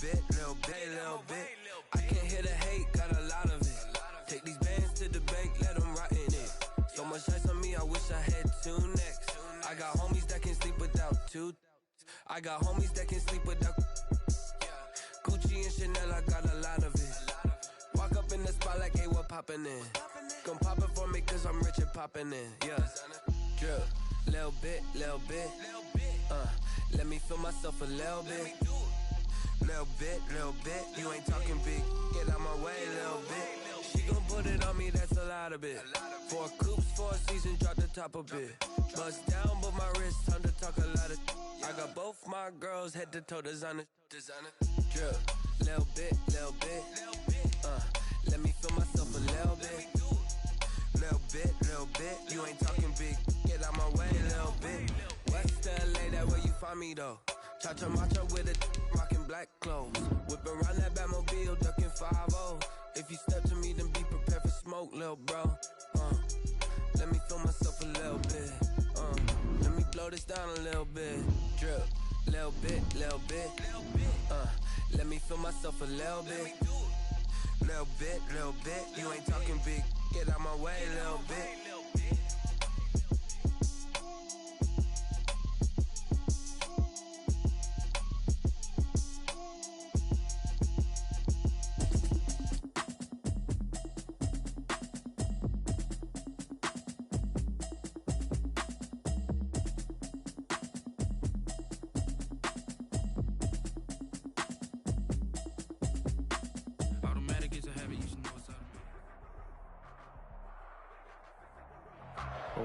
bit, little bit, little bit. I can't hear the hate, got a lot of it. Take these bands to the bank, let them rot in it. So much ice on me, I wish I had two necks. I got homies that can sleep without two. I got homies that can sleep without Gucci and Chanel, I got a lot of it. Walk up in the spot like, hey, what poppin' in? Come pop it for me, cause I'm rich and poppin' in. Yeah, drip, little bit, little bit. Let me feel myself a little bit. Little bit, you ain't talking big. Get out my way, little bit. She gon' put it on me, that's a lot of it. 4 coops, 4 seasons, drop the top a bit. Bust down, but my wrist, time to talk a lot of. I got both my girls head to toe designer. Drip, little bit, little bit. Let me feel myself a little bit. Little bit, you ain't talking big. Get out my way, little bit. West LA, that where you find me though. Cha-cha matcha with a rockin' black clothes. Whip around that Batmobile, ducking 5-0. If you step to me, then be prepared for smoke, little bro. Let me feel myself a little bit. Let me blow this down a little bit. Drip, little bit, little bit. Let me feel myself a little bit. Little bit, you ain't talking big. Get out my way, little bit.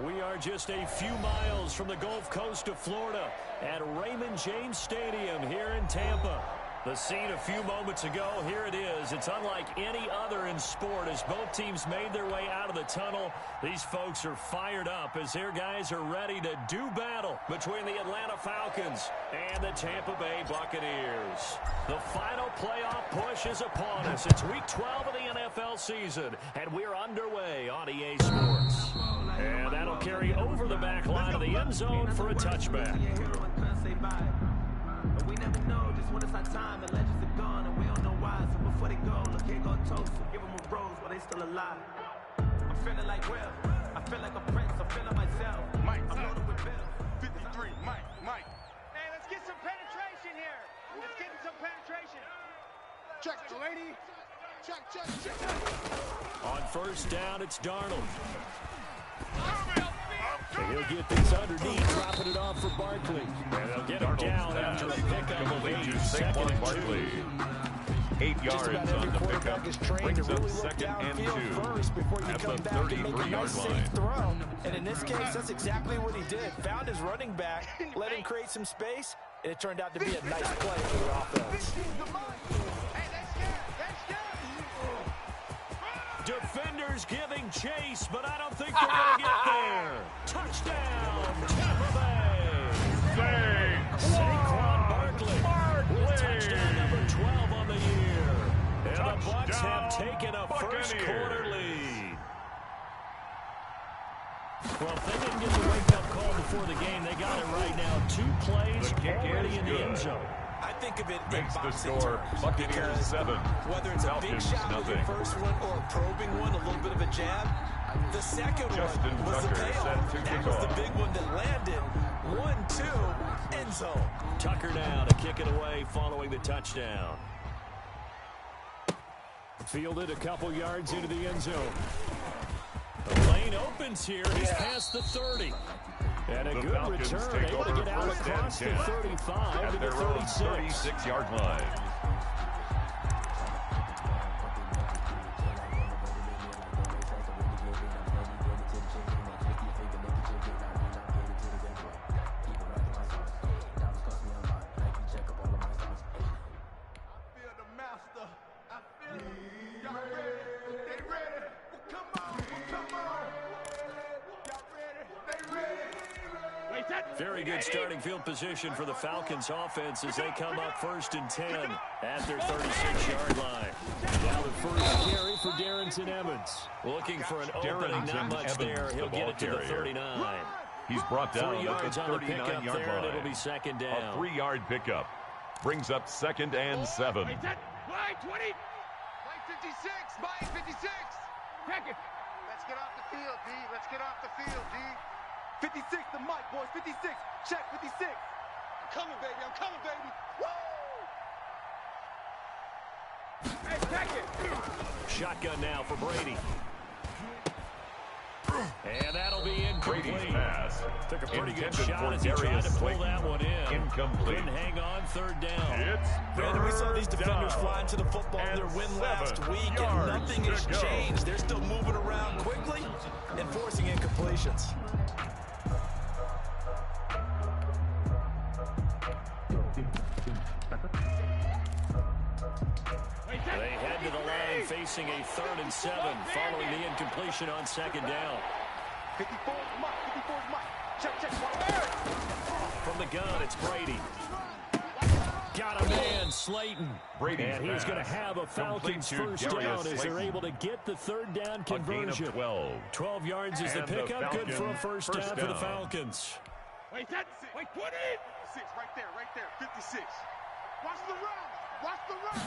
We are just a few miles from the Gulf Coast of Florida at Raymond James Stadium here in Tampa. The scene a few moments ago, here it is. It's unlike any other in sport as both teams made their way out of the tunnel. These folks are fired up as their guys are ready to do battle between the Atlanta Falcons and the Tampa Bay Buccaneers. The final playoff push is upon us. It's week 12 of the NFL season, and we're underway on EA Sports. And that'll carry over the back line of the end zone for a touchback. We never know just when it's our time. The legends are gone and we don't know why. So before they go, look, here go toast. So give them a rose while they still alive. I'm feeling like Will. I feel like a prince. I'm feeling myself. Mike, I'm loaded with bills. 53, Mike. Hey, let's get some penetration here. Let's get some penetration. Check, Delaney. Check. On first down, it's Darnold. And he'll get this underneath, dropping it off for Barkley. And they'll get him down after a pickup of 8, second and 2. 8 yards on the pickup. Brings up second and 2 at the 33-yard line. Throw. And in this case, that's exactly what he did. Found his running back, let him create some space, and it turned out to be a nice play for the offense. Hey, that's good. Defenders giving chase, but I don't think they're going to get there. Touchdown, Tampa Bay. Saquon Barkley with touchdown number 12 on the year. And the Bucs have taken a first quarter lead. Well, if they didn't get the wake-up call before the game, they got it right now. 2 plays already in the end zone. I think of it Makes in the boxing score terms, Buccaneers 7. Whether it's a big Falcons shot nothing. with your first one or a probing one, a little bit of a jab, the second Justin one was the Tucker payoff. set to That kick was off. the big one that landed. 1-2, end zone. Tucker now to kick it away following the touchdown. Fielded a couple yards into the end zone. The lane opens here. He's past the 30. And a The good Falcons return, take able to over get out first and across the 10 35 at to the their own 36. 36-yard line. Very good starting field position for the Falcons offense as they come up first and 10 at their 36-yard line. Now the first carry for Darrington Evans. Looking for an opening, not much there. He'll get it to the 39. He's brought down 3 yards at on the the pickup 39-yard there, and it'll line. be second A down. 3-yard pickup. Brings up 2nd and 7. Line 20. Line 56. Line 56. Check it. Let's get off the field, D. Let's get off the field, D. 56 to Mike, boys. 56. Check 56. I'm coming, baby. I'm coming, baby. Woo! Hey, check it. Shotgun now for Brady. And that'll be incomplete. Brady's pass. Took a pretty good intended shot for as he tried Darius to pull Slayton. that one in. Incomplete. Couldn't hang on 3rd down. It's Brandon, we saw these third defenders down. flying to the football in their And win 7 last week, and yards nothing to has go. changed. They're still moving around quickly and forcing incompletions. They head to the line facing a 3rd and 7 following the incompletion on 2nd down. 54 is Mike. 54 is Mike. Check. From the gun, it's Brady. Got a man, Slayton. Brady's and he's going to pass. have a Falcons Complete to 1st Darius down as they're Slayton. able to get the 3rd down conversion. A gain of 12. 12 yards is the And the pickup. Good for a Falcons' 1st down first for the down. Falcons. Wait, that's it. Wait, 20. 56, right there. 56. Watch the run. Watch the run.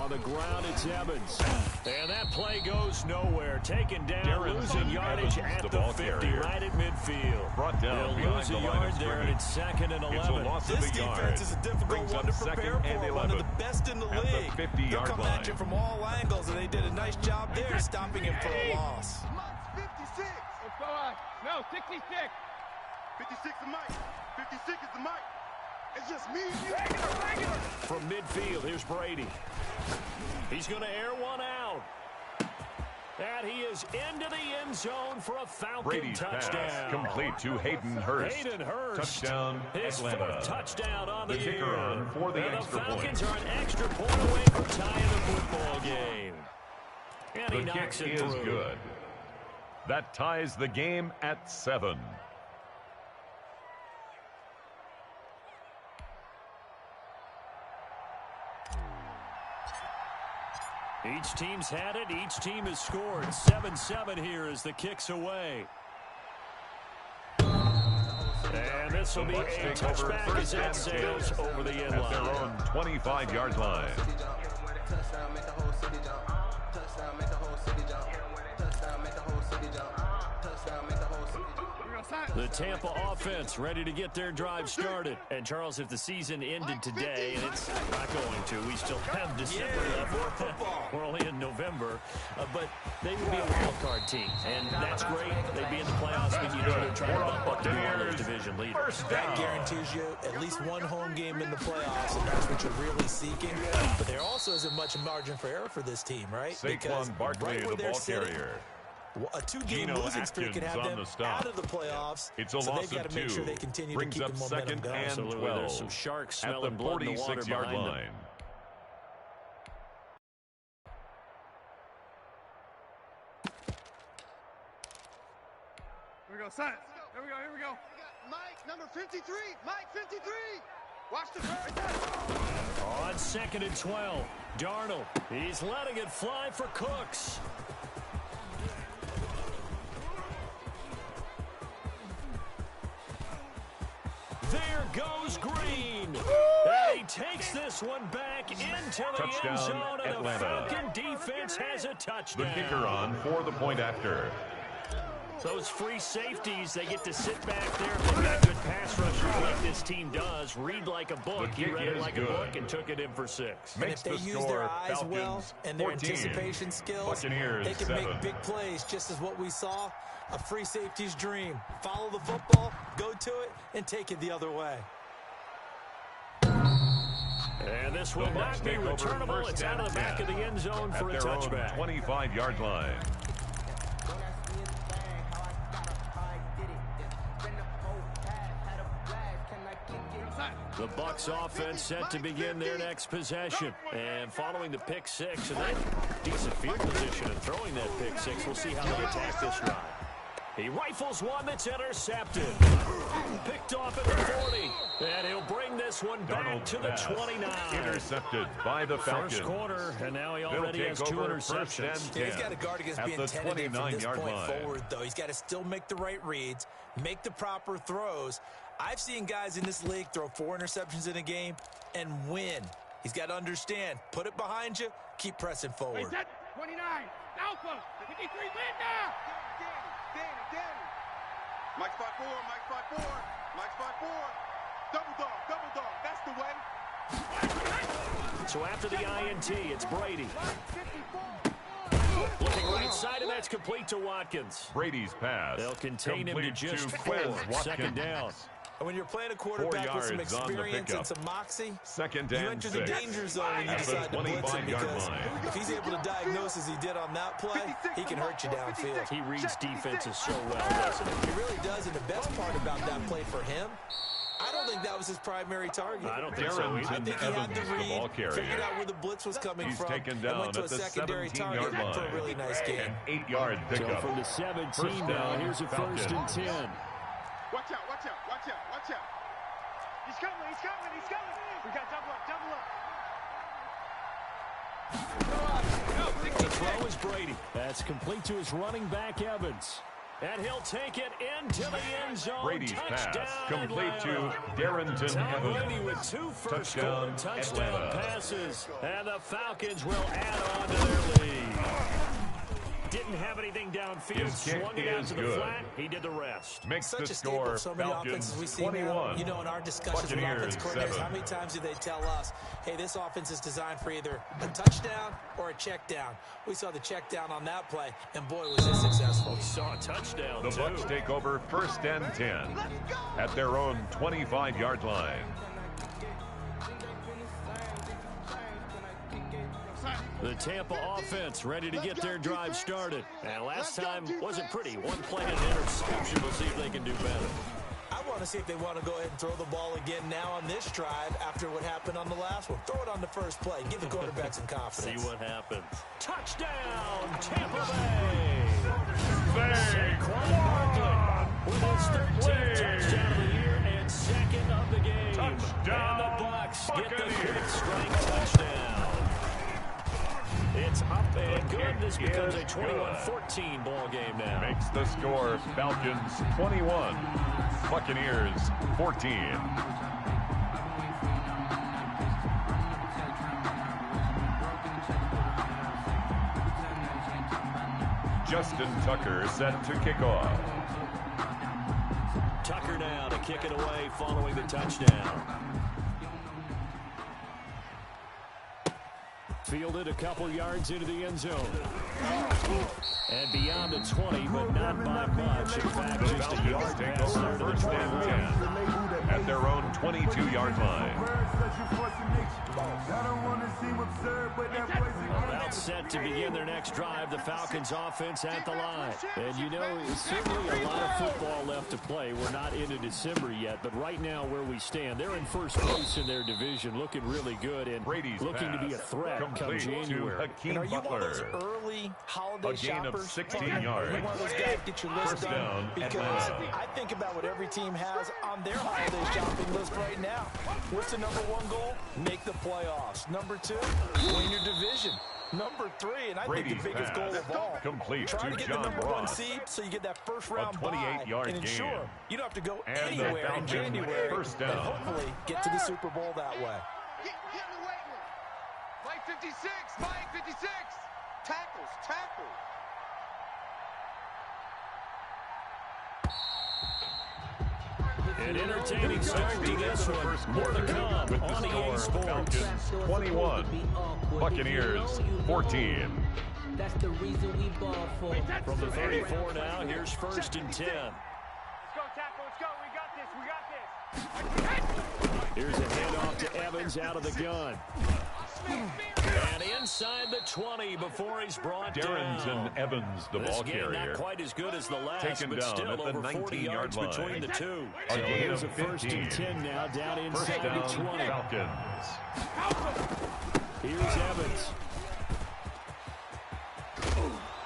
On the ground, it's Evans. And that play goes nowhere. Taken down, Darren losing yardage Evans, at the the ball 50, carrier. right at midfield. Brought down They'll behind lose the a line yard of there, and scrimmage. it's 2nd and 11. It's a loss This of a defense yard. is a difficult Brings one up to 2nd prepare and for. One of 11. the best in the At the league. 50-yard They'll come line. at you from all angles, and they did a nice job there stopping him for a loss. Mike's 56. Let's go on. No, 66. 56 is Mike. 56 is the Mike. It's just me and you. Regular. From midfield, here's Brady. He's going to air one out. And he is into the end zone for a Falcon Brady's touchdown. pass complete to Hayden Hurst. Hayden Hurst. Touchdown, His Atlanta. 4th touchdown on the The kicker year. on for the and extra the point. Falcons are an extra point away from tying the football game. And he The knocks kick it is through. good. That ties the game at 7. Each team's had it. Each team has scored. 7-7 here as the kick's away. And this will be a touchback as that sails over the end At their line. own 25-yard line. Touchdown, make the whole city jump. Touchdown, make the whole city jump. Touchdown, make the whole city jump. Touchdown, make the whole city jump. The Tampa offense ready to get their drive started. And, Charles, if the season ended today, and it's not going to, we still have December left. We're only in November. But they would be a wild card team. And that's great. They'd be in the playoffs, but you know they're trying to bump up to be one of those division leaders. First That down. guarantees you at least one home game in the playoffs, and that's what you're really seeking. But there also isn't much margin for error for this team, right? Saquon Barkley, right where the they're ball sitting, carrier. a 2-game Geno losing streak could have Atkins on them the stop. out of the playoffs. It's a so loss they've got of to make 2. sure they continue Brings to keep up the momentum 2nd going. and Absolutely. 12. There's some sharks At the smelling blood in the water 46-yard behind them. line. Here we go, Science. Here we go. Mike, number 53. Mike, 53. Watch the first. On 2nd and 12, Darnold. He's letting it fly for Cooks. There goes Green. And he takes this one back into the Touchdown, end zone, and the Atlanta. Falcon defense has a The touchdown. kicker on for the point after. Those free safeties, they get to sit back there. If they've got good pass rushers like this team does, read like a book. The He kick read it is like a good. book and took it in for 6. And Makes if they the use score their eyes Falcons well and their 14. anticipation skills, Buccaneers they can 7. make big plays, just as what we saw. A free safety's dream. Follow the football, go to it, and take it the other way. And this will The Bucs not be take over returnable. first It's out of the and back of 10 the end zone for a at their own touchback. 25-yard line. The Bucs offense set to begin their next possession. And following the pick 6 and that decent field position and throwing that pick 6, we'll see how they attack this drive. He rifles one that's intercepted. Picked off at the 40. And he'll bring this one back Darnold's to the pass 29. Intercepted by the Falcons. First quarter, and now he They'll already take has 2 over first and interceptions. 10 He's got to guard against at being the tentative from this 29-yard point line. forward, though. He's got to still make the right reads, make the proper throws. I've seen guys in this league throw 4 interceptions in a game and win. He's got to understand, put it behind you, keep pressing forward. 29, Alpha, 53, Linda! Danny. Mike 5-4, Mike 5-4, Mike 5-4. Double dog, that's the way. So after the INT, it's Brady. Looking right side, and that's complete to Watkins. Brady's pass. They'll contain him to just 4. Second down. And when you're playing a quarterback with some experience and some moxie, second you enter the danger zone when you decide to blitz him, because if he's able to diagnose as he did on that play, he can hurt you downfield. He reads defenses so well, doesn't he? He really does, and the best part about that play for him, I don't think that was his primary target. I don't think so either. I think he had the read, figured out where the blitz was coming from, and went to a secondary target for a really nice game. An 8-yard pickup. So from the 17 now, here's a first and 10. Watch out. He's coming. We got double up. The throw is Brady. That's complete to his running back, Evans. And he'll take it into the end zone. Brady's touchdown, pass complete Atlanta. to Darrington Evans. Brady with 2 first-quarter touchdown passes. And the Falcons will add on to their lead. Didn't have anything downfield, swung it out to the flat. He did the rest. Makes Such the a staple score, of so many Falcons offenses we see 21. now. You know, in our discussions with offense coordinators, 7. how many times do they tell us, hey, this offense is designed for either a touchdown or a check down? We saw the check down on that play, and boy, was it successful. We saw a touchdown, The Bucs take over first and 10 at their own 25-yard line. The Tampa offense ready to get their drive started. And last time wasn't pretty. One play and an interception. We'll see if they can do better. I want to see if they want to go ahead and throw the ball again now on this drive after what happened on the last one. Throw it on the first play. Give the quarterback some confidence. See what happens. Touchdown, Tampa Bay! Saquon Barkley with his 13th touchdown of the year and second of the game. Touchdown, and the Bucs get the Buccaneers. fifth straight touchdown. It's up and good. This becomes a 21-14 ball game now. Makes the score Falcons 21, Buccaneers 14. Justin Tucker set to kick off. Tucker now to kick it away following the touchdown. Fielded a couple yards into the end zone. And beyond the 20, but not by much. In fact, just a yard pass there to the 21. At their own 22-yard line. About set to begin their next drive, the Falcons offense at the line. And you know, it's certainly a lot of football left to play. We're not into December yet, but right now where we stand, they're in first place in their division, looking really good and Brady's looking to be a threat come January. And are you one of those early holiday shoppers? Of 16 yards. You're one of those guys get your list First done, down, because Atlanta. I think about what every team has on their holiday shopping list right now. What's the #1 goal? Make the playoffs. #2, win your division. #3, and I think the biggest goal of all, complete try to to get John the #1 Ross. seed so you get that first round bye 28-yard and ensure game. you don't have to go And the anywhere in Falcons January first down. and hopefully get to the Super Bowl that way. Get in the weight room. Mike 56, Mike 56. Tackles. An entertaining start to this one. More to come with on the EA score, Sports. Falcons 21, Buccaneers 14. That's the reason we ball for. From the 34 now, here's first and 10. Let's go, tackle. Let's go. We got this. Here's a handoff to Evans out of the gun. And inside the 20 before he's brought Darrington down. Evans, the This ball game carrier. not quite as good as the last, Taken but down still at the over 40 yards 19-yard between line. the two. A So gain here's of a first 15. and 10 now down First inside down, the 20. Falcons. Here's Evans.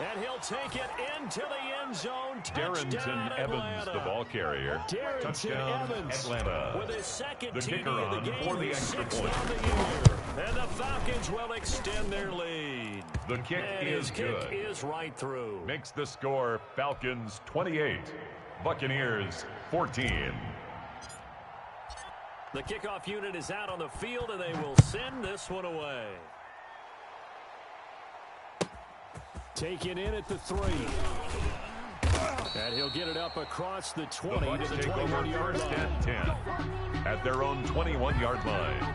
And he'll take it into the end zone. Darrington Touchdown, Evans, Atlanta. the ball carrier. Darrington Touchdown, Evans Atlanta. with his second The TD kicker of the on game, for the extra sixth point. on the year. And the Falcons will extend their lead. The kick And is his kick good. is right through. Makes the score Falcons 28, Buccaneers 14. The kickoff unit is out on the field, and they will send this one away. Taken in at the 3. And he'll get it up across the 20 to the 21-yard line. 10 at their own 21-yard line.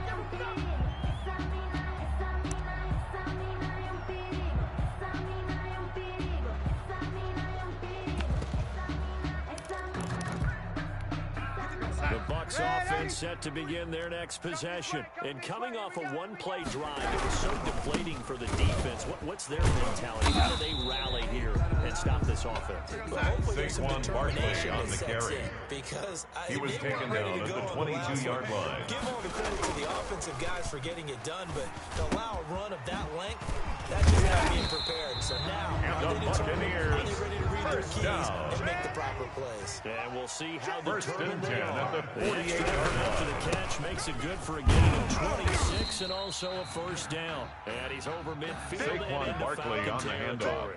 The Bucs offense set to begin their next possession. And coming off a one-play drive, it was so deflating for the defense. What's their mentality? How do they rally here and stop this offense? Saquon Barkley on the carry. Because he was taken down at the 22-yard line. Give all the credit to the offensive guys for getting it done, but to allow a run of that length, that's just not being prepared. So now, the Buccaneers are they ready to read their keys and make the proper plays? And we'll see how First and 10 at the 48-yard line. After the catch makes it good for a gain of 26 and also a first down. And he's over midfield. Saquon Barkley on the handoff.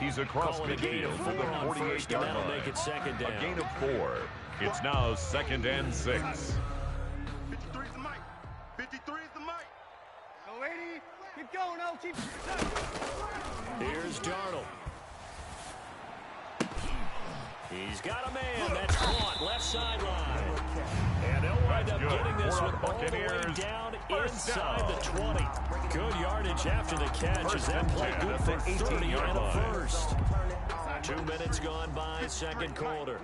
He's across midfield to the 48-yard line. Make it second down. A gain of 4. It's now 2nd and 6. 53 is the mic. 53 is the mic. Go 80. Keep going, OT. Here's Darnold. He's got a man. That's caught. Left sideline. And they'll wind up getting this one all the way down inside the 20. Good yardage after the catch. Is that play good for 30 and a first? 2 minutes gone by, second quarter.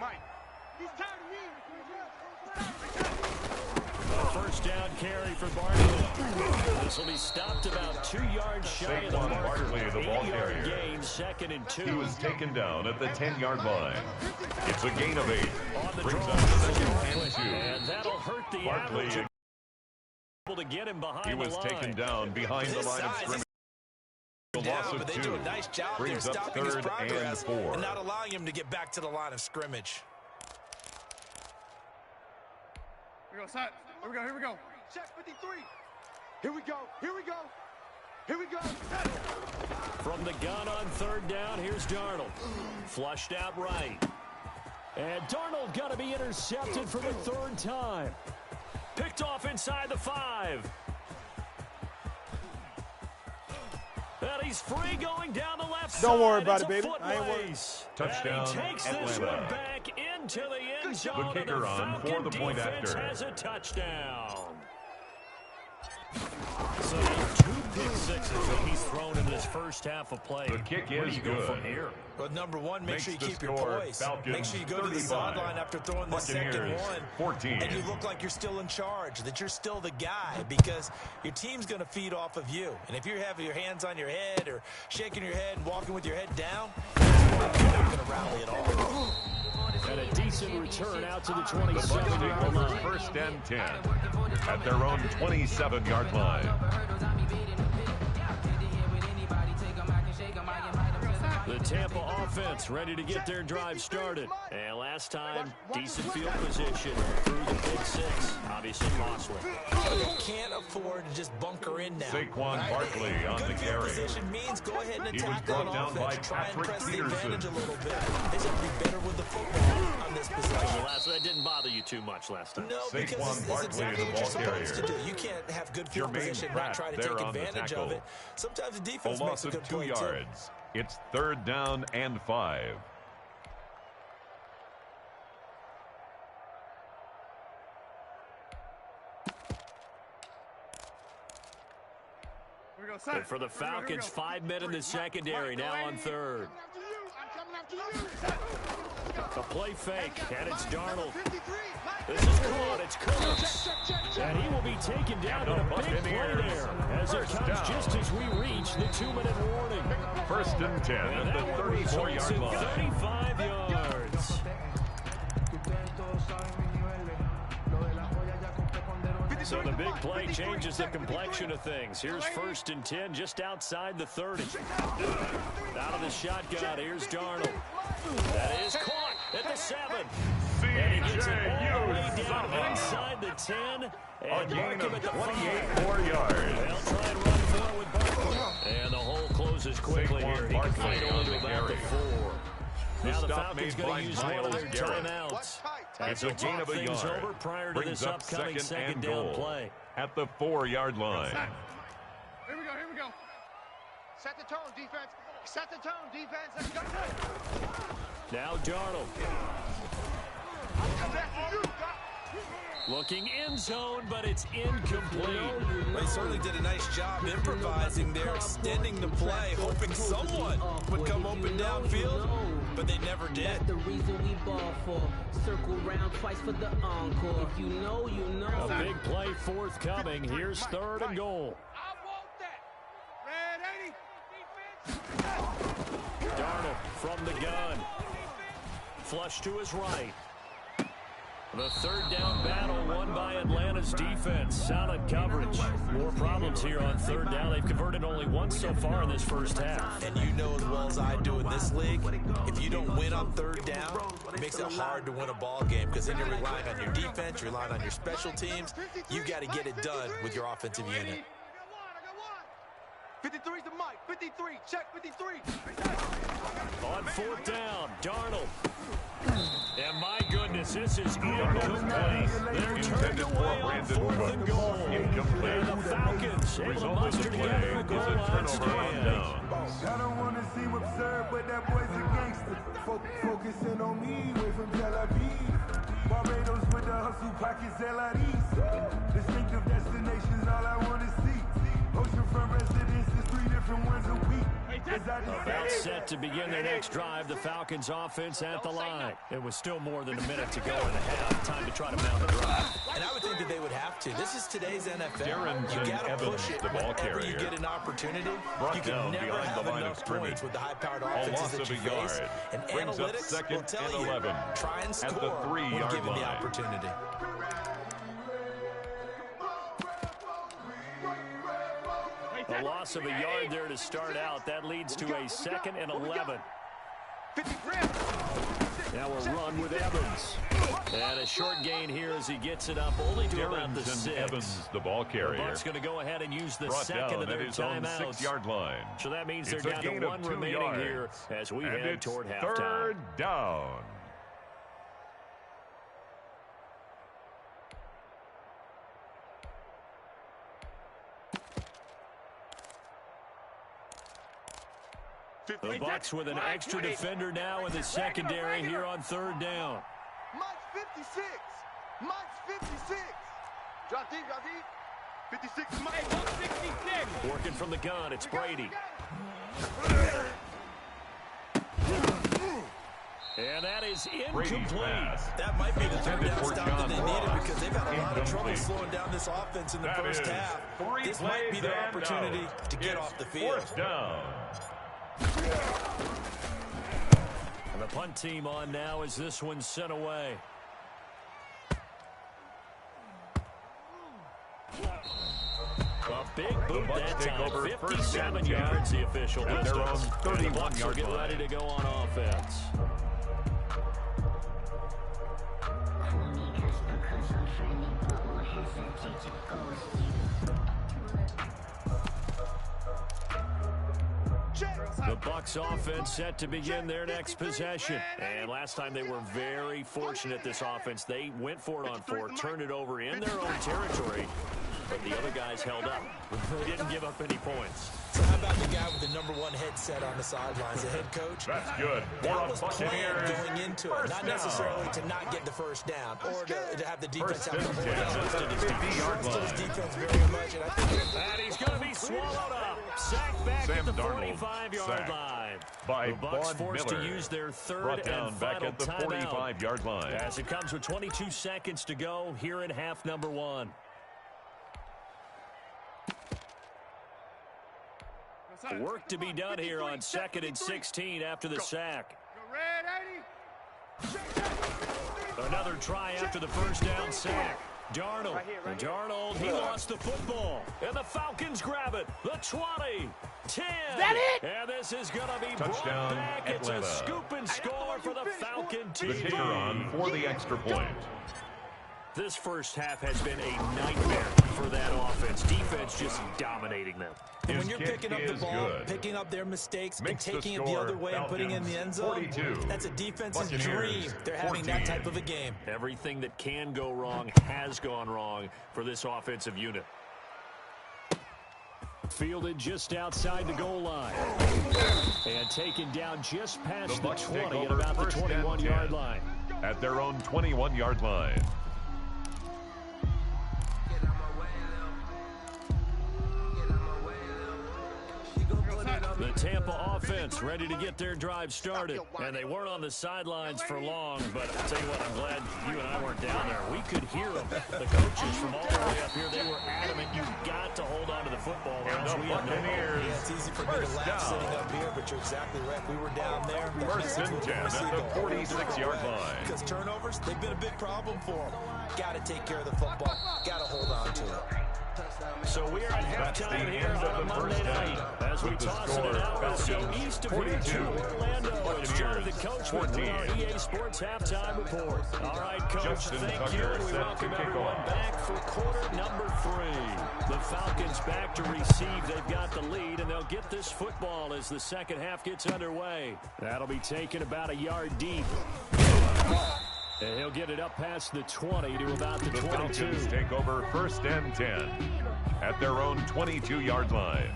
First down carry for Barkley. This will be stopped about 2 yards shy of the marker. Barkley, the ball carrier. Gain, 2nd and 2. He was taken down at the 10-yard line. It's a gain of 8. On the Brings draw, up 2nd and 2. And that'll hurt the Barkley average. Able to get him behind he was the line. taken down behind the line of scrimmage. A loss of 2. They do a nice job Brings there up stopping his 3rd progress and 4. and not allowing him to get back to the line of scrimmage. Here we go, set. Here we go, here we go. Check 53. Here we go, here we go. Here we go. From the gun on 3rd down, here's Darnold. Flushed out right. And Darnold got to be intercepted for the 3rd time. Picked off inside the 5. And he's free going down the left side. Don't worry about it's it, baby. Foot I ain't worried. race. Touchdown, And he takes this Atlanta. one back into the end zone. The kicker on for the point defense after. has a touchdown. So 2 pick sixes that he's thrown in this first half of play. The kick Where do is you go good. from here? But number one, make Makes sure you the keep your score, poise. Falcons Make sure you go to the 35. sideline after throwing the second Buccaneers, one. 14. And you look like you're still in charge, that you're still the guy, because your team's going to feed off of you. And if you're having your hands on your head or shaking your head and walking with your head down, you're not going to rally at all. And a decent return out to the The Bucs take 27-yard over line. 1st and 10 at their own 27-yard line. The Tampa offense ready to get their drive started. And last time, decent field position through the big 6. Obviously costly. They can't afford to just bunker in now. Saquon Barkley on the Good field carry. position means go ahead and He was attack brought on down by offense. Try and Patrick press the Peterson. advantage a little bit. They should be better with the football on this possession. That didn't bother you too much last time. No, because Saquon it's Barkley, exactly the what you're ball supposed to carrier. do. You can't have good field Jermaine position and Pratt not try to there take on the advantage of tackle. it. Sometimes the A defense loss makes a of good 2 play, yards. It's 3rd down and 5. Here we go, set. And for the Falcons, 5 men in the secondary, now on 3rd. A play fake, and it's Darnold. This is caught, it's Cooks. And he will be taken down in a big play there, as it comes just as we reach the 2-minute warning. 1st and 10 And at that the one results 34-yard in line. 35 yards. So the big play changes the complexion of things. Here's 1st and 10 just outside the 30. Out of the shotgun, here's Darnold. That is caught at the 7. And he gets it all the way down inside the 10. A And gain Markham of at the 28 more 5. yards. They'll try and run forward with Barkley. And the hole closes quickly Saquon here. He can Barkley fight on only the about the carry. 4. The Now the stop Falcons made going by to use one of Myles their Garrett. timeouts. As they gain talk of a things yard. over prior to Brings this up upcoming second down goal play. at the 4-yard line. Here we go. Set the tone, defense. Set the tone, defense. Let's go. Now Darnold. Looking end zone, but it's incomplete. They certainly did a nice job improvising there, extending the play, hoping someone would come open downfield, but they never did. That's the reason we ball for. Circle round twice for the encore. If you know, you know. A big play forthcoming. Here's 3rd and goal. I want that. Red 80. Darnold from the gun. Flush to his right. The 3rd down battle won by Atlanta's defense. Solid coverage. More problems here on 3rd down. They've converted only once so far in this first half. And you know as well as I do in this league, if you don't win on 3rd down, it makes it hard to win a ball game because then you're relying on your defense, you're relying on your special teams. You've got to get it done with your offensive unit. 53's the mic. 53. Check 53. On 4th down, Darnold. And my goodness, this is incomplete. They're turned away on 4th and goal. And the Falcons able to muster together a goal line stand. I don't want to seem absurd, but that boy's a gangster. Focusing on me, way from Tel Aviv. Barbados with the hustle pockets, LIDs. Distinctive destinations, all I want to see. Oceanfront residences, 3 different ones a week. About set to begin their next drive, the Falcons offense at the line. It was still more than a minute to go in the half. Time to try to mount a drive. And I would think that they would have to. This is today's NFL. Darrington You got to push it the ball whenever carrier. you get an opportunity. Brought You can down never behind have the line of enough scrimmage. points with the high-powered A offenses loss that of you a face. yard. And Brings up analytics 2nd will tell and you, 11 try and at score the 3-yard when given the line. opportunity. A loss of a yard there to start out. That leads to a 2nd and 11. Now a run with Evans. And a short gain here as he gets it up only to about the 6. Evans, the ball carrier. The Bucs going to go ahead and use the Brought 2nd down of their at his own timeouts. 6-yard line. So that means It's they're a down to gain of 1 2 remaining yards. here as we And head it's toward halftime. 3rd down. The Bucs with an extra defender now in the secondary here on 3rd down. Mike's 56. Mike's 56. Drop deep. 56 Mike. 166. Working from the gun, it's Brady. And that is incomplete. That might be the 3rd down stop that they needed because they've had a lot of trouble slowing down this offense in the first half. This might be their opportunity to get off the field. 4th down. And the punt team on now as this one's sent away. A big boot that time. 57 yards the official at their own distance. And the Bucs will 31-yard get line. ready to go on offense. The Bucs offense set to begin their next possession. And last time they were very fortunate, this offense. They went for it on 4, turned it over in their own territory, but the other guys held up. They didn't give up any points. So how about the guy with the #1 headset on the sidelines, the head coach? That's good. That was planned going into it. Not necessarily to not get the first down or to have the defense have to hold on. He trusted his defense very much. And he's going to be swallowed up. Sacked back Sam at the Darnold 45-yard line. by The Bucs Von forced Miller. to use their 3rd Brought down and back final at the timeout. 45-yard line. As it comes with 22 seconds to go here in half number 1. Work to be done here on 2nd and 16 after the sack. Another try after the first down sack. Darnold. And Darnold, he lost the football. And the Falcons grab it. The 20, 10. That it? And this is going to be Touchdown, brought back. Atlanta. It's a scoop and score for the Falcon team. The kicker on for the extra point. This first half has been a nightmare for that offense. Defense just dominating them. And when you're picking up the ball, picking up their mistakes, and taking it the other way and putting it in the end zone, that's a defense's dream. They're having that type of a game. Everything that can go wrong has gone wrong for this offensive unit. Fielded just outside the goal line. And taken down just past the 20 at about the 21-yard line. At their own 21-yard line. The Tampa offense ready to get their drive started. And they weren't on the sidelines for long, but I'll tell you what, I'm glad you and I weren't down there. We could hear them. The coaches from all the way up here, they were adamant. You've got to hold on to the football or else we have no hope. Yeah, it's easy for me to laugh sitting up here, but you're exactly right. We were down there. First and 10 at the 46-yard line. Because turnovers, they've been a big problem for them. Got to take care of the football. Got to hold on to it. So we're at halftime here on a Monday night as we toss it an hour or so east of here to Orlando. It's Jonathan Coachman with our EA Sports Halftime Report. All right, Coach, thank you. We welcome everyone back for quarter number 3. The Falcons back to receive. They've got the lead, and they'll get this football as the second half gets underway. That'll be taken about a yard deep. And he'll get it up past the 20 to about the 22. Falcons take over first and 10 at their own 22-yard line.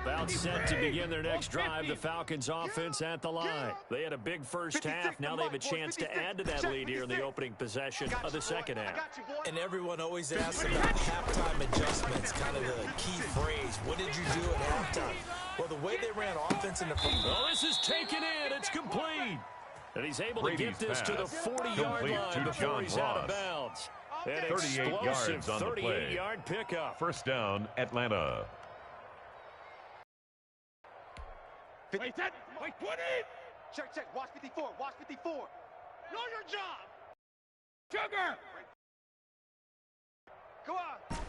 About set to begin their next drive, the Falcons offense at the line. They had a big first half. Now they have a chance to add to that lead here in the opening possession of the second half. And everyone always asks about halftime adjustments, kind of the key phrase. What did you do at halftime? Well, the way they ran offense in the first. Oh, this is taken in. It's complete. And he's able to get this to the 40-yard line before he's out of bounds. An 38 yards on the play. 38-yard pickup. First down, Atlanta. Wait, 20! Check, watch 54, watch 54. Know your job! Sugar!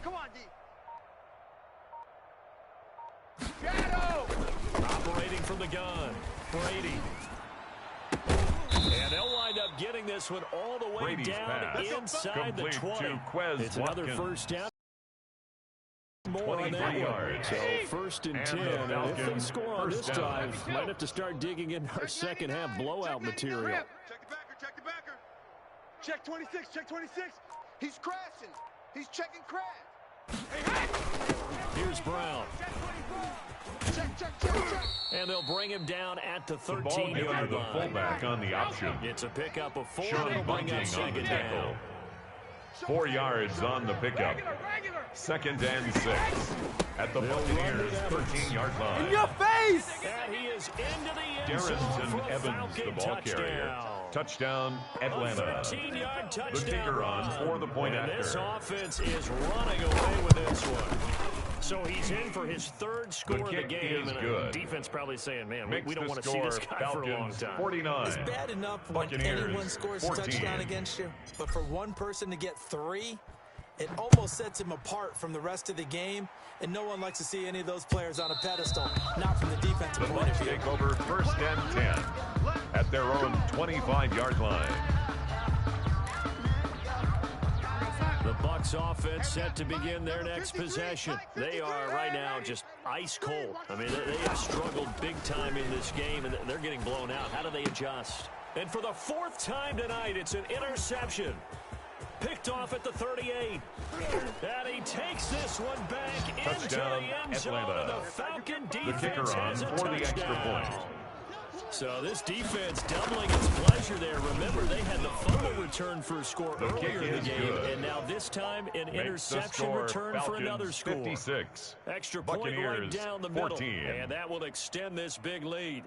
Come on, D. Shadow! Operating from the gun, Brady. And they'll wind up getting this one all the way Brady's down pass. inside the 20. It's another first down. More on that yards. So first and 10. And if they score on this drive, might have to start digging in our second half blowout material. Check the backer. Check 26, check 26. He's crashing. He's checking crash. Hey. Here's Brown. Check. And they'll bring him down at the 13-yard line. The fullback on the option. It's a pickup of 4. Sean They'll bring up second down. 4 yards on the pickup. Second and 6 at the Buccaneers' 13-yard line. In your face! And he is into the end zone Darrington for a Evans, Falcon the ball carrier. Touchdown, Atlanta. A 13-yard touchdown. The kicker on for the point and after. This offense is running away with this one. So he's in for his third score of the game. And good. Defense probably saying, man, we don't want to score, see this guy Falcons, for a long time. 49. It's bad enough when Buccaneers, anyone scores 14. a touchdown against you, but for one person to get 3, it almost sets him apart from the rest of the game, and no one likes to see any of those players on a pedestal, not from the defensive point of view. Take over first and 10 at their own 25-yard line. The Bucs offense set to begin their next possession. They are right now just ice cold. I mean, they have struggled big time in this game, and they're getting blown out. How do they adjust? And for the 4th time tonight, it's an interception. Picked off at the 38. And he takes this one back Touchdown, into the end zone. Atlanta. The Falcon defense the kicker on has a for the extra touchdown. point. So this defense doubling its pleasure there. Remember, they had the fumble return for a score earlier in the game. Good. And now this time, an Makes interception return Falcons for another score. 56. Extra point Buccaneers, right down the middle. 14. And that will extend this big lead.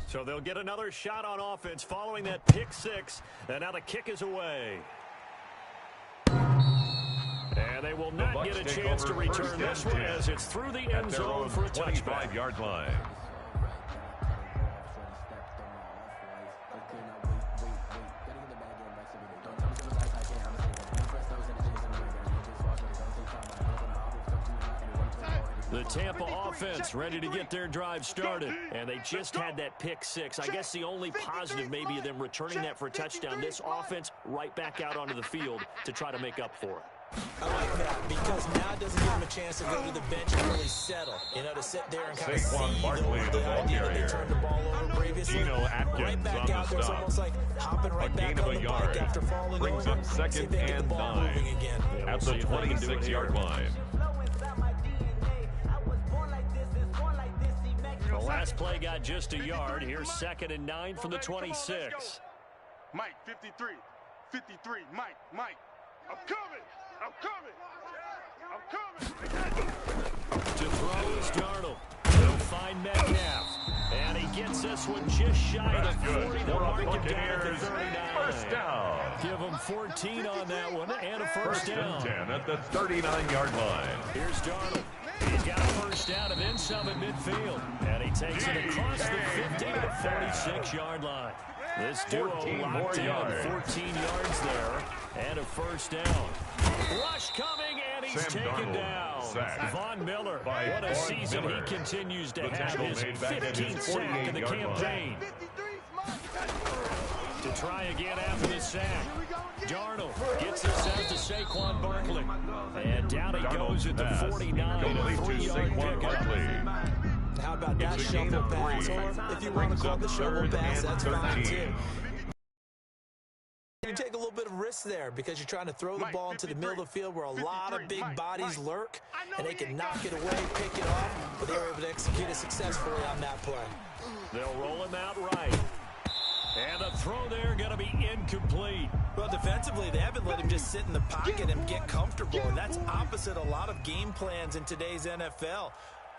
So they'll get another shot on offense following that pick six. And now the kick is away. And they will not get a chance to return this one as it's through the end zone for a touchback. 25-yard line. The Tampa offense ready to get their drive started, and they just had that pick six. I guess the only positive maybe of them returning that for a touchdown. This offense right back out onto the field to try to make up for it. I like that because now it doesn't give them a chance to go to the bench and really settle. You know, to sit there and kind of see the idea that they turned the ball over previously. Right back out there, it's almost like hopping right back on the bike after falling brings over. up second and 9 at the 26-yard line. The last play got just a yard. Here's 2nd and 9 from the 26. Mike, 53. 53. Mike. I'm coming. To throw is Darnold. He'll find Metcalf. And he gets this one just shy of the 40. They'll mark him down at the 39. First down. Give him 14 on that one and a first down. 10 at the 39-yard line. Here's Darnold. He's got a first down and then some at midfield. And he takes it across the 50 to the 46-yard line. This duo locked in, 14 yards there, and a first down. Rush coming, and he's taken down. Von Miller, what a season he continues to have. His 15th sack in the campaign. To try again after the sack. Darnold gets this out to Saquon Barkley. And down he goes at the 49. A 3-yard pickup. How about that shovel pass? Or if you want to call the shovel pass, that's fine too. You take a little bit of risk there because you're trying to throw the ball into the middle of the field where a lot of big bodies lurk, and they can knock it away, pick it off, but they were able to execute it successfully on that play. They'll roll him out right. And the throw there going to be incomplete. Well, defensively, they haven't let him just sit in the pocket and get comfortable, and that's opposite a lot of game plans in today's NFL.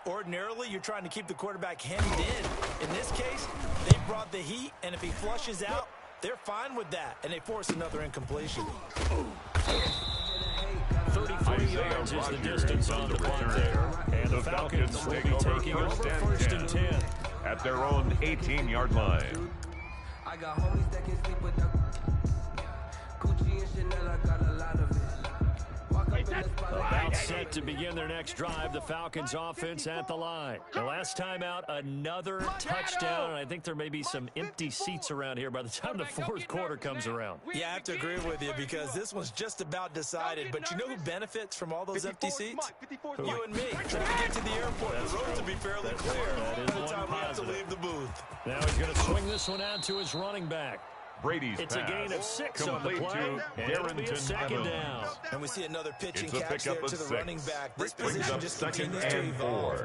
Ordinarily, you're trying to keep the quarterback hemmed in. In this case, they brought the heat, and if he flushes out, they're fine with that, and they force another incompletion. 33 yards is the distance on the punt there. And the Falcons will be taking over first and 10. At their own 18-yard line. I got homies that can sleep with the Gucci and Chanel, I got a lot of it. About set to begin their next drive, the Falcons offense at the line. The last time out, another touchdown, and I think there may be some empty seats around here by the time the fourth quarter comes around. Yeah, I have to agree with you because this one's just about decided. But you know who benefits from all those empty seats? You and me. Trying to get to the airport. The roads will be fairly clear by the time we have to leave the booth. Now he's going to swing this one out to his running back. Brady's it's a gain of 6 on the play, and it'll be a second down. And we see another pitching catch there to the running back. This position just continues to evolve.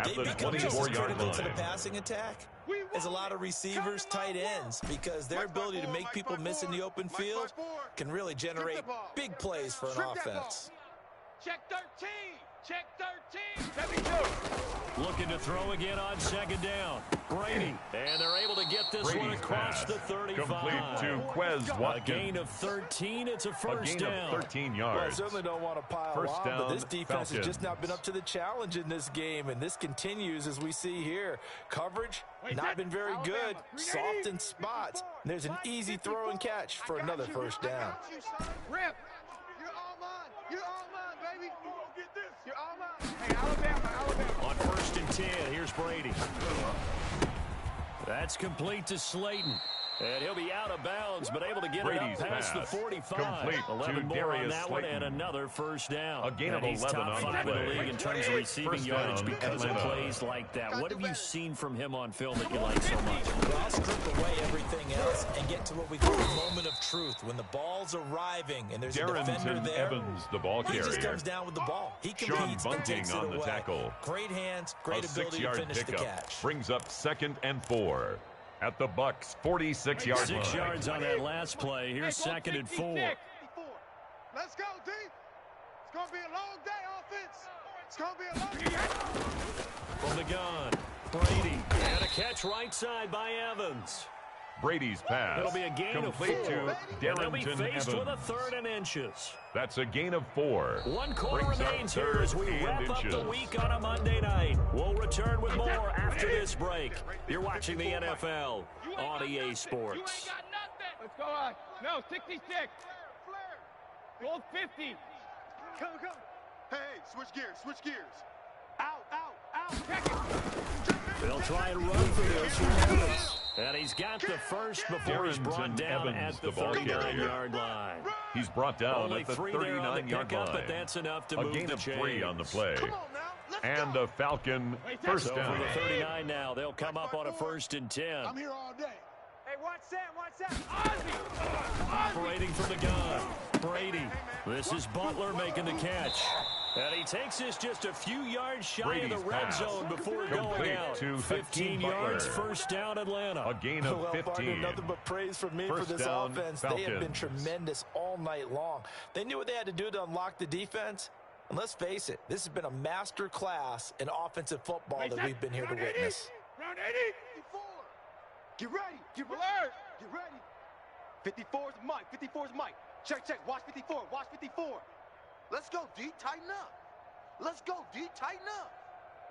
They become just as critical to the passing attack as a lot of receivers, tight ends, because their ability to make people miss in the open field can really generate big plays for an offense. Check 13. Check 13. Let me go. Looking to throw again on second down. Brady. And they're able to get this one across the 35. Complete to Quez Watkins. A gain of 13. It's a first down. Of 13 yards. Well, I certainly don't want to pile on, but this defense has just not been up to the challenge in this game, and this continues as we see here. Coverage, not been very good. Soft in spots. There's an easy throw and catch for another first down. Rip. You're all mine. You're all mine, baby. Get this. You're all mine. Hey, Alabama. On first and 10, here's Brady. That's complete to Slayton. And he'll be out of bounds, but able to get Brady's it up past the 45. Complete 11 more on that one, and another first down. A gain of 11 he's top on 5 in the play. league in terms of receiving yardage because of plays like that. What have you seen from him on film that you like so much? Well, I'll strip away everything else and get to what we call the moment of truth. When the ball's arriving and there's a defender there, Evans, the ball carrier. He just comes down with the ball. He competes and takes it on away. The tackle. Great hands, great ability to finish the catch. Brings up 2nd and 4. At the Bucs' 46-yard line. 6 yards on that last play. Here's 2nd and 4. Let's go, D. It's going to be a long day, offense. It's going to be a long day. From the gun. Brady. And a catch right side by Evans. Brady's pass. It'll be a gain complete of 4. to They'll be Darrington faced Evans. with a 3rd and inches. That's a gain of 4. 1 quarter Brings up remains here as we 3rd wrap and up the inches. week on a Monday night. We'll return with more after this break. You're watching the NFL on EA Sports. You ain't got nothing. Let's go on. No, 66. Gold 50. Come. Hey, switch gears. Out. Check it. They'll try and run for this from Evans. And he's got the first before he's brought down Evans, at the the ball 39-yard line. He's brought down Only at the 3 there on the 39-yard pickup, line. but that's enough to A move gain the of 3 chains. on the play. Come on now. Let's And go. a Falcon first So down. for the 39 now, they'll come up on a 1st and 10. I'm here all day. Hey, watch Sam. Ozzy. Operating from the gun. Brady. This is Butler making the catch. And he takes this just a few yards shy Brady's of the red pass. zone before going Complete out. to 15 Butler. yards, first down Atlanta. A gain of Well, 15. partner, nothing but praise from me for First this down, offense. They have been Falcons. tremendous all night long. They knew what they had to do to unlock the defense. And let's face it, this has been a master class in offensive football that we've been here to witness. Round 80. 54. Get ready. Get alert. Get ready. 54 is Mike. 54 is Mike. Check. Watch 54. Watch 54. Let's go, D. Tighten up. Let's go, D. Tighten up.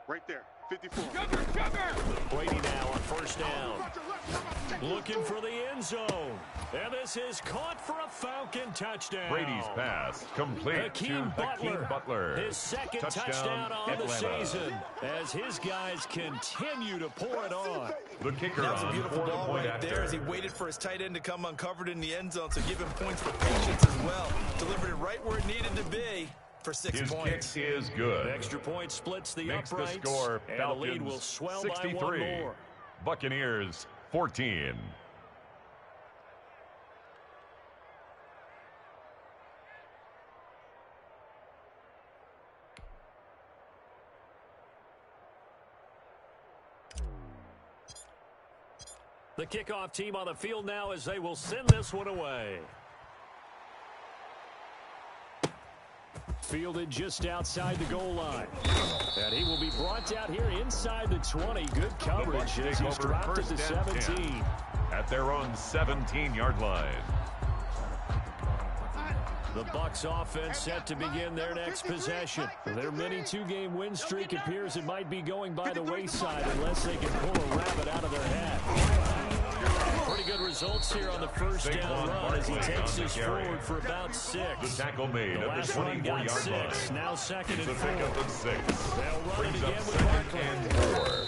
Right there. 54. Sugar. Brady now on first down. Looking for the end zone. And this is caught for a Falcon touchdown. Brady's pass complete to Hakeem Butler. His second touchdown on the season as his guys continue to pour it on. The kicker That was a on beautiful for the ball point right after. there as he waited for his tight end to come uncovered in the end zone, so give him points for patience as well. Delivered it right where it needed to be for 6 His points. kick is good. Extra point splits the Makes uprights. the score And Falcons the lead will swell 63. by 1 more. Buccaneers 14. The kickoff team on the field now as they will send this one away. Fielded just outside the goal line. And he will be brought out here inside the 20. Good coverage as he's dropped at the 17. At their own 17-yard line. The Bucs offense set to begin their next possession. Their mini 2-game win streak appears it might be going by the wayside unless they can pull a rabbit out of their hat. Pretty good results here on the first down run as he takes this forward for about 6. The tackle made The at last the run 24-yard got 6. line. Now second and The 4. pickup of 6. They'll run Brings it up again with second Barkley. and 4.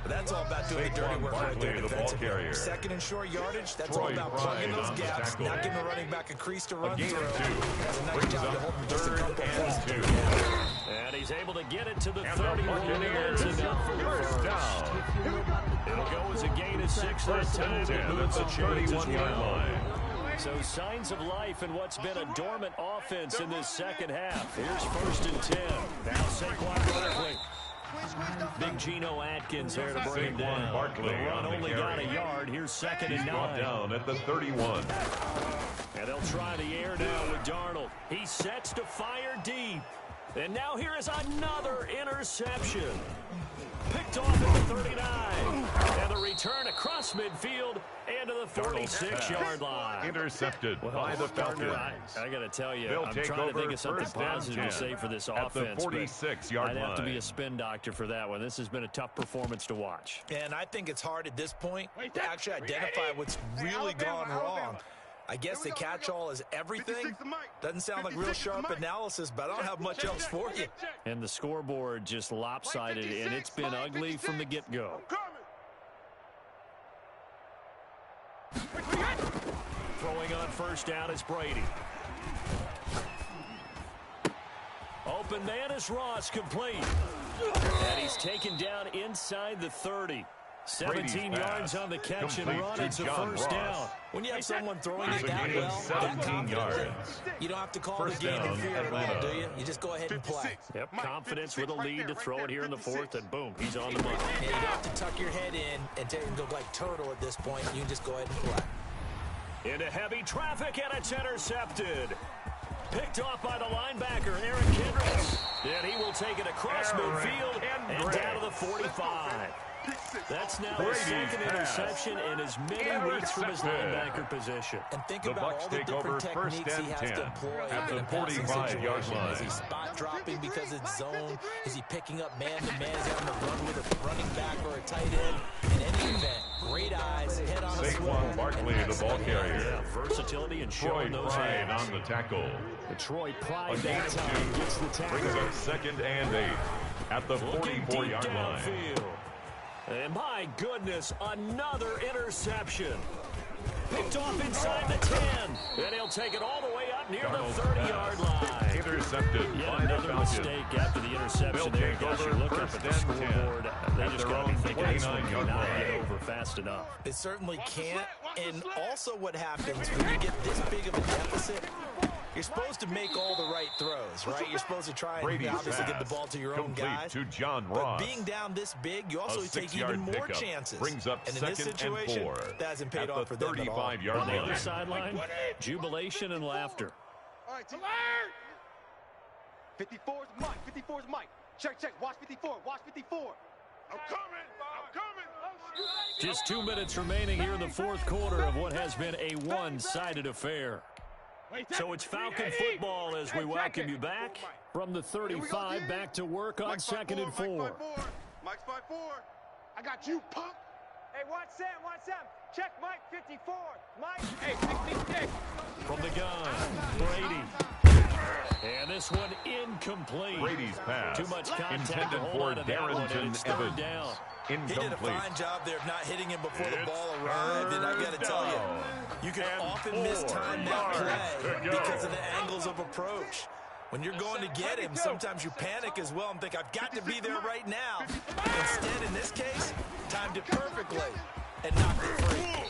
That's all about doing the dirty Saquon work right Barkley, there the ball defensively. carrier. Second and short yardage, that's Troy all about plugging Pride those on the gaps, tackle. not giving the running back a crease to run A gain through. of 2. That's a nice Brings job to up hold him just a 3rd couple and plays. 2. And he's able to get it to the And 31. the Buccaneers That's enough for the first down. It'll go as a gain of 6 that First time. and 10 It at moves the the chains as 31-yard well. line. So signs of life in what's been a dormant offense in this second half. Here's first and 10. Now Saquon Barkley. Big Geno Atkins there to bring him down. Saquon Barkley The run on the only carry. got a yard. Here's second He's and brought 9. down at the 31. And they'll try the air now with Darnold. He sets to fire deep. And now here is another interception. Picked off at the 39. And the return across midfield and to the 46-yard line. Intercepted by the Falcons. I got to tell you, They'll I'm take trying to think over of something first and positive to 10 say for this at the offense. but 46-yard I'd have to be line. a spin doctor for that one. This has been a tough performance to watch. And I think it's hard at this point to actually identify what's really gone wrong. I guess the catch-all is everything. Doesn't sound like real sharp analysis, but I don't have much else for you. And the scoreboard just lopsided, and it's been ugly from the get-go. Throwing on first down is Brady. Open man is Ross, complete. And he's taken down inside the 30. 17 yards on the catch and complete run. to It's a John first Ross. down. When you have someone throwing It's it a that gain of well, 17 yards. you don't have to call First the game in down, fear at all, Atlanta. do you? You just go ahead and play. Yep, confidence with a lead to throw it here in the fourth, and boom, he's on the money. Yeah, you don't have to tuck your head in and go like turtle at this point. You can just go ahead and play. Into heavy traffic, and it's intercepted. Picked off by the linebacker, Eric Kendricks. And he will take it across midfield and down to the 45. That's now his second interception and as many weeks from his linebacker position. And think about all the different techniques he has to employ in a passing situation. Is he spot dropping because it's zone? Is he picking up man-to-man? Is he having to run with a running back or a tight end? In any event, great eyes, head on a swivel. Saquon Barkley, the ball carrier. Yeah, versatility and showing those Pride hands. on the tackle. Troy Pride that time gets the tackle. Brings up 2nd and 8 at the 44-yard line. And my goodness, another interception. Picked off inside the 10. And he'll take it all the way up near the 30-yard line. Intercepted by the another mistake after the interception there. Guys, you look up at the scoreboard. They just got to be thinking this one cannot get over fast enough. It certainly can't. And also what happens when you get this big of a deficit, you're supposed to make all the right throws, right? You're supposed to try and obviously get the ball to your own guys. To John But Ross. being down this big, you also take even more chances. Brings up and in this situation, that hasn't paid off for them at all. 35-yard On the line. other sideline, jubilation and laughter. All right, alert! 54's Mike. 54's Mike. Check. Watch 54. Watch 54. I'm coming. Just 2 minutes remaining here in the fourth quarter of what has been a one-sided affair. So it's Falcon football as we welcome you back from the 35 back to work on 2nd and 4. Mike's 5-4. I got you, punk. Hey, watch Sam. Check Mike, 54. Mike, hey, 66. From the gun, Brady. And this one incomplete. Brady's pass. Too much contact to intended hold for on to that one, and it's third Evans. down. He did a fine job there of not hitting him before the ball arrived, and I've got to tell you can often mistime that play because of the angles of approach. When you're going to get him, sometimes you panic as well and think, I've got to be there right now. Instead, in this case, timed it perfectly and knocked it free.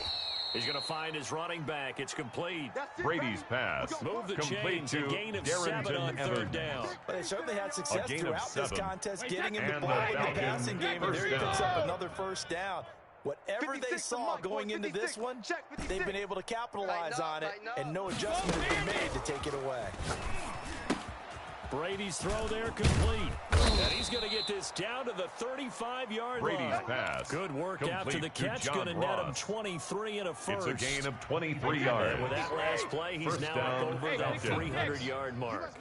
He's going to find his running back. It's complete. Brady's pass. Move the complete chains. to A gain of 7 on third down. But they certainly had success throughout this contest, getting him the And ball the in the passing game, and there he picks up down. another first down. Whatever they saw going into this one, they've been able to capitalize on it, and no adjustment has been made to take it away. Brady's throw there complete. And he's going to get this down to the 35-yard line. Brady's pass. Good work complete after the catch. Going to net him 23 and a first. It's a gain of 23 yards. And with that last play, he's now up over the 300-yard mark.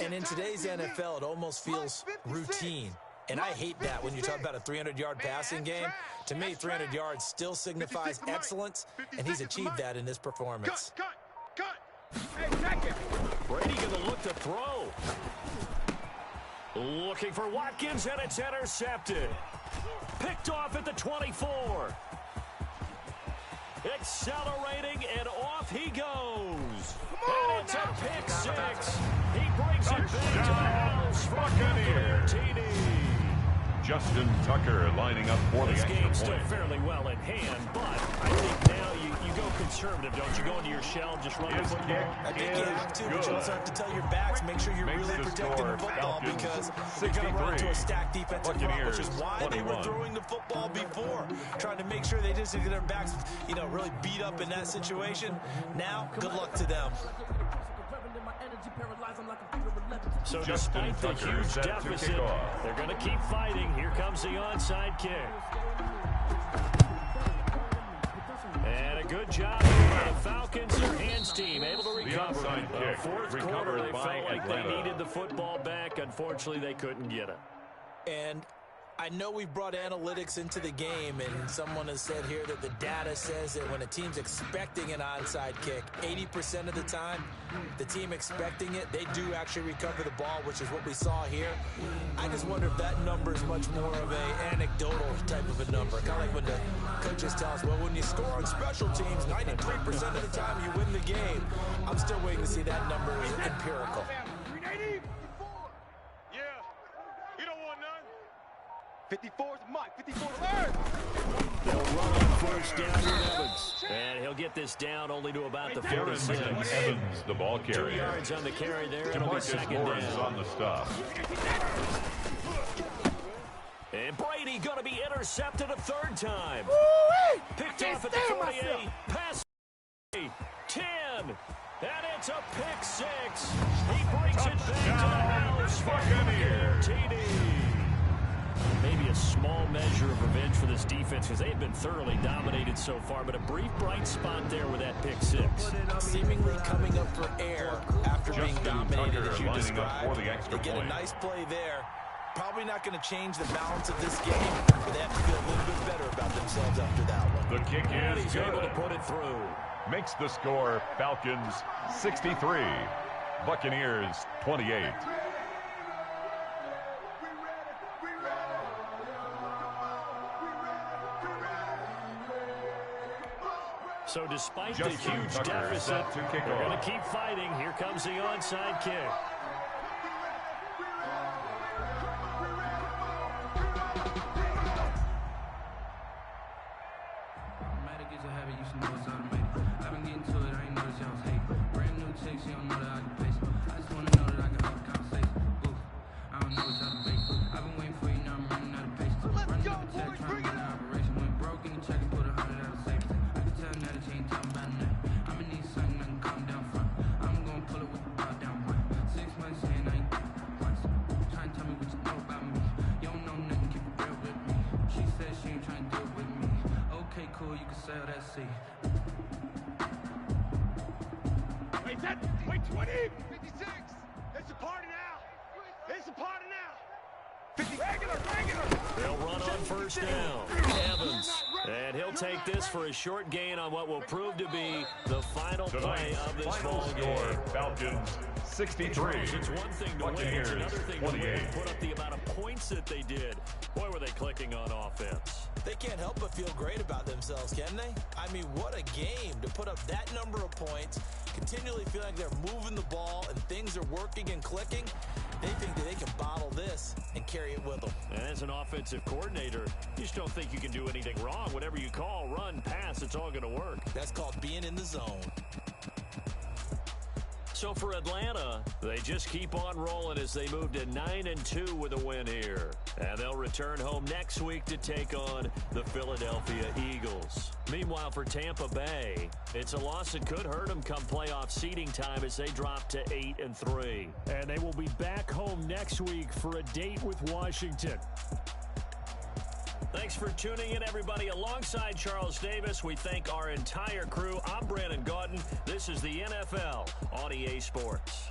And in today's NFL, it almost feels routine. And I hate that when you talk about a 300-yard passing game. To me, 300 yards still signifies excellence, and he's achieved that in this performance. Cut. Hey, check it. Brady going to look to throw. Looking for Watkins, and it's intercepted. Picked off at the 24. Accelerating, and off he goes. And it's a pick six. He brings it back to the house from Buccaneers. Justin Tucker lining up for the this extra game's point. still fairly well in hand, but I think now you go conservative, don't you? Go into your shell, just run the football. I think you have to, but you also have to tell your backs, make sure you're really protecting the football because they're going to run into a stacked defensive front, which is why they were throwing the football before, trying to make sure they just get their backs, really beat up in that situation. Now, good luck to them. So despite the huge deficit, they're going to keep fighting. Here comes the onside kick. And a good job by the Falcons. Their hands team able to recover. The onside kick Fourth quarter, they felt like they needed the football back. Unfortunately, they couldn't get it. And I know we've brought analytics into the game, and someone has said here that the data says that when a team's expecting an onside kick, 80% of the time, the team expecting it, they do actually recover the ball, which is what we saw here. I just wonder if that number is much more of an anecdotal type of a number. Kind of like when the coaches tell us, well, when you score on special teams, 93% of the time you win the game. I'm still waiting to see that number is empirical. Yeah, he don't want none. 54's Mike. 54's alert. They'll run on first down with Evans. And he'll get this down only to about the 46. Evans, the ball carrier. 2 yards on the carry there. It'll be second Lawrence down. on the stop. And Brady going to be intercepted a third time. Picked off at the 48. Pass 10. And it's a pick six. Buccaneers. TD. Maybe a small measure of revenge for this defense because they have been thoroughly dominated so far, but a brief bright spot there with that pick six. Seemingly coming up for air after being dominated, as you described. They get a nice play there. Probably not going to change the balance of this game, but they have to feel a little bit better about themselves after that one. The kick And is he's good. able to put it through. Makes the score Falcons 63, Buccaneers 28. So despite Justin the huge Tucker deficit, set to kick they're off. going to keep fighting. Here comes the onside kick. Automatic is a habit, you should know it's automated. I've been getting to it, I ain't noticed y'all was hating. Brand new chicks, you don't know that I can pace. I just wanna know that I can hold a conversation. Oof, I don't know what y'all debate. I've been waiting for you, now I'm running out of patience. Running up a check, trying to run an operation. Went broke in the check and put 100 out of savings. I can tell now that you ain't talking about nothing. I'ma need something I can calm down from. I'm gonna pull it with the bow down one. 6 months in, I ain't once. Trying to tell me what you know about me. You don't know nothing, keep it real with me. She said she ain't trying to deal with me. Okay, cool, you can sell that seat. Wait, that, wait, 20, 56. It's a party now. It's a party now. 50, regular. They'll run on first down. Evans. And he'll take this for a short gain on what will prove to be the final play of this ball game. Falcons 63, It's one thing to win, it's another thing to win and put up the amount of points that they did. Boy, were they clicking on offense. They can't help but feel great about themselves, can they? I mean, what a game to put up that number of points, continually feel like they're moving the ball and things are working and clicking. They think that they can bottle this and carry it with them. And as an offensive coordinator, you just don't think you can do anything wrong. Whatever you call, run, pass, it's all going to work. That's called being in the zone. So for Atlanta, they just keep on rolling as they move to 9-2 with a win here. And they'll return home next week to take on the Philadelphia Eagles. Meanwhile, for Tampa Bay, it's a loss that could hurt them come playoff seeding time as they drop to 8-3. And they will be back home next week for a date with Washington. Thanks for tuning in, everybody. Alongside Charles Davis, we thank our entire crew. I'm Brandon Gaudin. This is the NFL on EA Sports.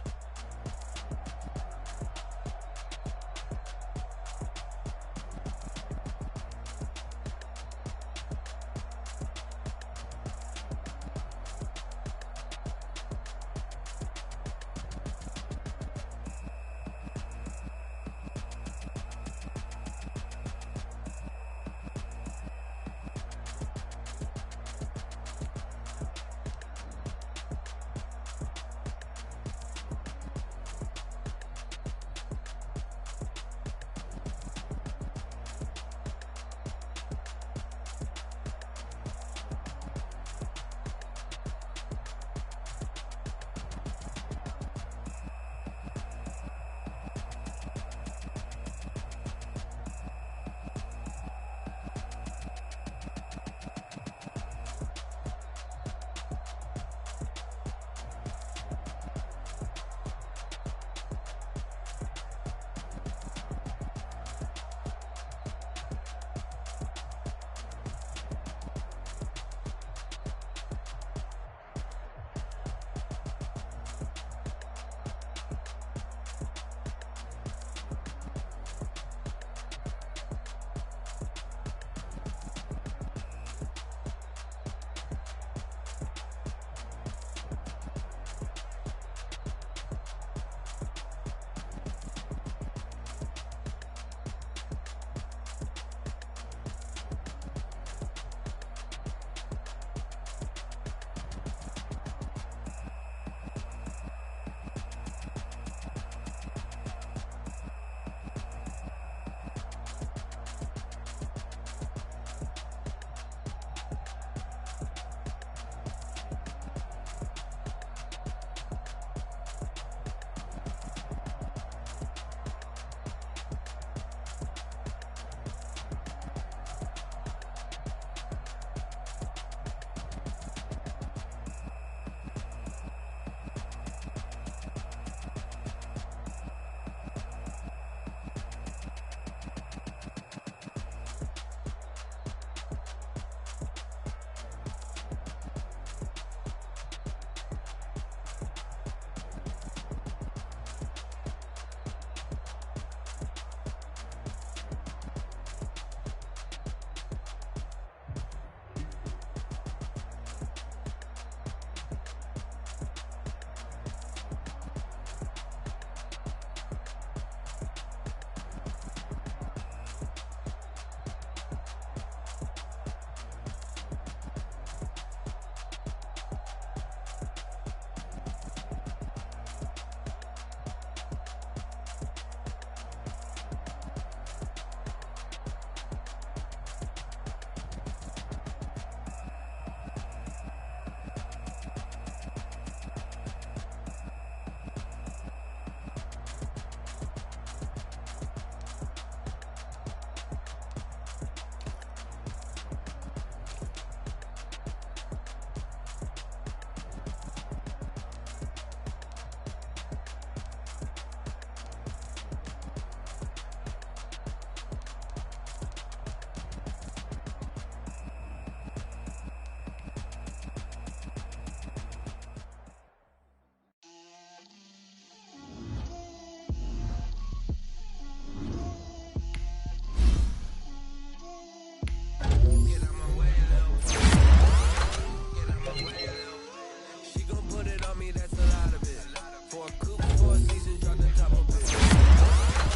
seasons, drop the top of it.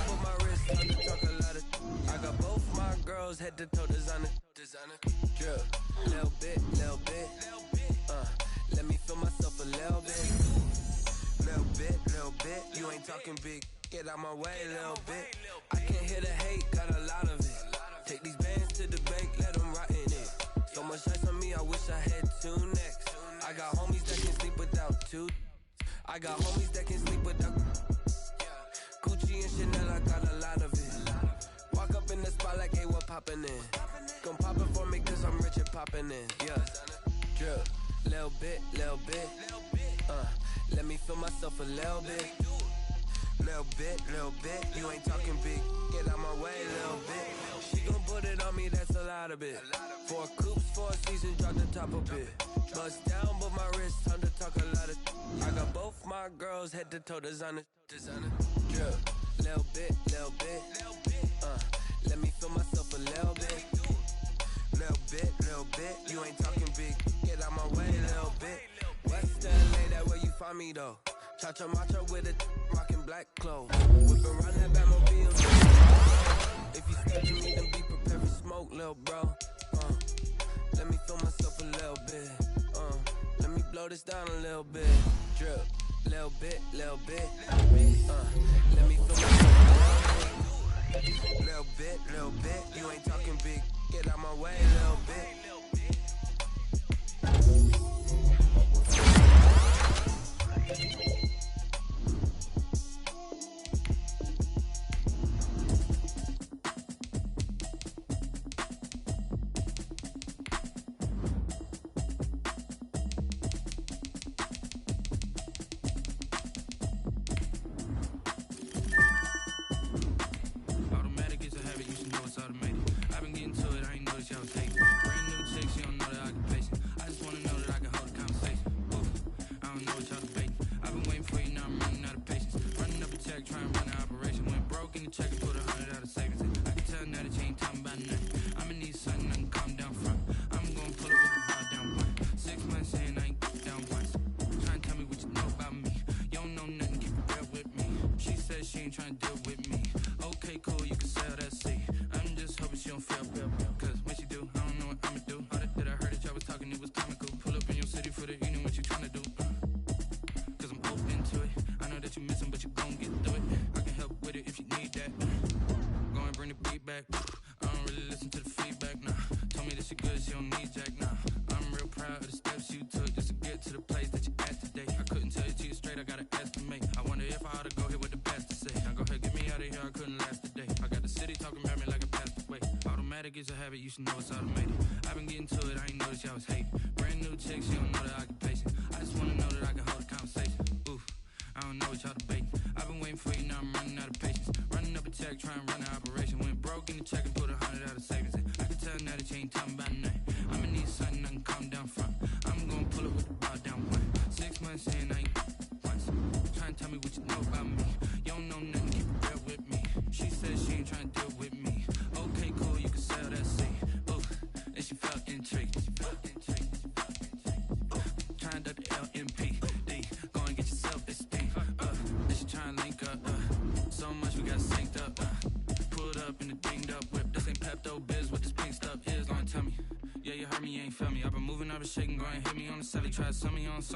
Put my wrist on the talk a lot of. I got both my girls head to toe designer. Drip, little bit. Let me feel myself a little bit. You ain't talking big. Get out my way a little bit. I can't hear the hate, got a lot of it. Take these bands to the bank, let them rot in it. So much ice on me, I wish I had two necks. I got homies that can sleep without two. I got homies that can sleep without Gucci and Chanel, I got a lot of it. Walk up in the spot like, hey, what poppin' in? Gon' pop it for me cause I'm rich and poppin' in. Yeah, drip, little bit. Let me feel myself a little bit. Little bit. You ain't talking big. Get out my way a little bit. She gon' put it on me, that's a lot of it. 4 coops, 4 seasons, drop the top a bit. Bust down, but my wrist, time to talk a lot of. I got both my girls head to toe designer. Drip, little bit. Let me feel myself a little bit. Little bit. You ain't talking big. Get out my way a little bit. West LA, that where you find me though. Cha-cha matcha with a rockin' black clothes. Whip around that Batmobile. If you step to me, then be prepared for smoke, lil' bro. Let me feel myself a little bit. Let me blow this down a little bit. Drip, little bit. Let me feel myself a little bit. You ain't talking big. Get out my way a little bit. Automatic is a habit, you should know it's automated. I've been getting to it, I ain't noticed y'all was hating. Brand new chicks, you don't know the occupation. I just wanna know that I can hold a conversation. Oof, I don't know what y'all debating. I've been waiting for you, now I'm running out of patience. Running up a check, trying to run an operation. Went broke in the check and put 100 out of savings. I can tell now that you ain't talking about nothing. I'ma need something I can calm down from. I'm gonna pull it with the bar down one. 6 months in, I ain't down once. Trying to tell me what you know about me. You don't know nothing, keep it real with me. She said she ain't trying to deal with me. Okay, cool, you can sell that seat. I'm just hoping she don't feel real. Cause when she do, I don't know what I'ma do. All that I heard that y'all was talking, it was comical. Pull up in your city for the evening, what you tryna do? Cause I'm open to it. I know that you missing, but you gon' get through it. I can help with it if you need that. Go and bring the beat back. I don't really listen to the feedback, nah. Told me that she good, she don't need jack, nah. I'm real proud of the steps you took just to get to the place that you at today. I couldn't tell you to you straight, I gotta estimate. I wonder if I ought to go here with the best to say. Now go ahead, get me out of here, I couldn't last a day. I got the city talking about me like I passed away. Automatic is a habit, you should know it's automated. I've been getting to it, I ain't noticed y'all was hating. Brand new chicks, you don't know the occupation. I just wanna know that I can hold a conversation. Oof, I don't know what y'all debating. I've been waiting for you, now I'm running out of patience. Running up a check, trying to run an operation. Went broke in the check and put 100 out of savings. I can tell now that you ain't talking about nothing. I'ma need something I can calm down from. I'm gonna pull it with the bar down one. 6 months in, I ain't once. Trying to tell me what you know about me. You don't know nothing, keep it real with me. She said she ain't trying to deal with me. Okay, cool, you can sell that seat. Ooh, and she felt intrigued. Trying to duck the LMPD. Go and get your self-esteem. And she trying to link up. So much we got synced up. Pulled up in the dinged up whip. This ain't Pepto-Biz, what this pink stuff is. Gonna tell me. Yeah, you heard me, you ain't feel me. I've been moving, I've been shaking. Go and hit me on the celly. Try to sell me on something.